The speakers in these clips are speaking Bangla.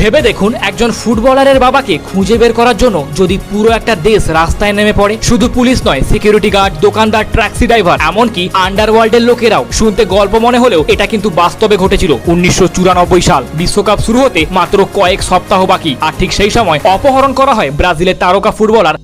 ভেবে দেখুন, একজন ফুটবলারের বাবাকে খুঁজে বের করার জন্য যদি পুরো একটা দেশ রাস্তায় নেমে পড়ে। শুধু পুলিশ নয়, সিকিউরিটি গার্ড, দোকানদার, ট্যাক্সি ড্রাইভার, এমনকি আন্ডারওয়ার্ল্ডের লোকেরাও। শুনতে গল্প মনে হলেও এটা কিন্তু বাস্তবে ঘটেছিল। 1994 সাল, বিশ্বকাপ শুরু হতে মাত্র কয়েক সপ্তাহ বাকি, আর ঠিক সেই সময় অপহরণ করা হয় ব্রাজিলের তারকা ফুটবলার।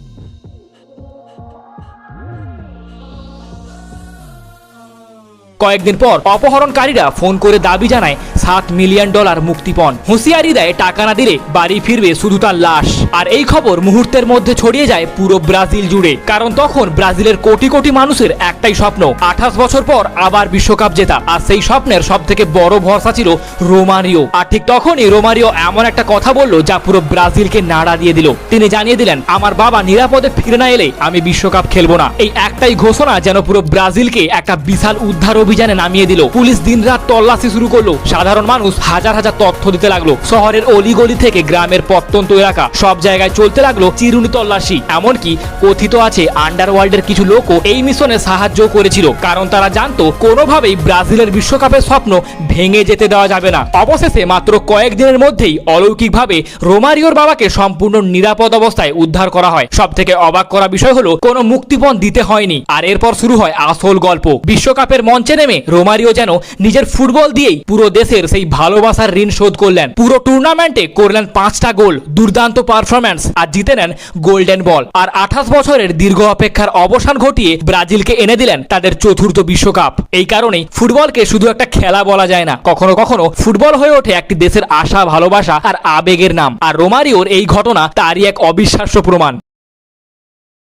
কয়েকদিন পর অপহরণকারীরা ফোন করে দাবি জানায় $7 মিলিয়ন মুক্তিপণ। হুঁশিয়ারি দেয় টাকা না দিলে বাড়ি ফিরবে শুধু তার লাশ। আর এই খবর মুহূর্তের মধ্যে ছড়িয়ে যায় পুরো ব্রাজিল জুড়ে, কারণ তখন ব্রাজিলের কোটি কোটি মানুষের একটাই স্বপ্ন, 28 বছর পর আবার বিশ্বকাপ জেতা। আর সেই স্বপ্নের সব থেকে বড় ভরসা ছিল রোমারিও। আর ঠিক তখনই রোমারিও এমন একটা কথা বলল যা পুরো ব্রাজিলকে নাড়া দিয়ে দিল। তিনি জানিয়ে দিলেন, আমার বাবা নিরাপদে ফিরে না এলে আমি বিশ্বকাপ খেলবো না। এই একটাই ঘোষণা যেন পুরো ব্রাজিলকে একটা বিশাল উদ্ধার অভিযানে নামিয়ে দিল। পুলিশ দিনরাত তল্লাশি শুরু করলো, সাধারণ মানুষ হাজার হাজার তথ্য দিতে লাগলো। শহরের অলিগলি থেকে গ্রামের প্রত্যন্ত এলাকা, সব জায়গায় চলতে লাগলো চিরুনি তল্লাশি। এমনকি কথিত আছে আন্ডারওয়ার্ল্ডের কিছু লোকও এই মিশনে সাহায্য করেছিল, কারণ তারা জানতো কোনোভাবেই ব্রাজিলের বিশ্বকাপের স্বপ্ন ভেঙে যেতে দেওয়া যাবে না। অবশেষে মাত্র কয়েকদিনের মধ্যেই অলৌকিকভাবে রোমারিওর বাবাকে সম্পূর্ণ নিরাপদ অবস্থায় উদ্ধার করা হয়। সব থেকে অবাক করা বিষয় হলো কোনো মুক্তিপণ দিতে হয়নি। আর এরপর শুরু হয় আসল গল্প। বিশ্বকাপের মঞ্চে নেমে রোমারিও যেন নিজের ফুটবল দিয়েই পুরো দেশের সেই ভালোবাসার ঋণ শোধ করলেন। পুরো টুর্নামেন্টে করলেন 5টা গোল, দুর্দান্ত পারফরম্যান্স, আর জিতে নেন গোল্ডেন বল। আর 28 বছরের দীর্ঘ অপেক্ষার অবসান ঘটিয়ে ব্রাজিলকে এনে দিলেন তাদের চতুর্থ বিশ্বকাপ। এই কারণেই ফুটবলকে শুধু একটা খেলা বলা যায় না, কখনো কখনো ফুটবল হয়ে ওঠে একটি দেশের আশা, ভালোবাসা আর আবেগের নাম। আর রোমারিওর এই ঘটনা তারই এক অবিশ্বাস্য প্রমাণ।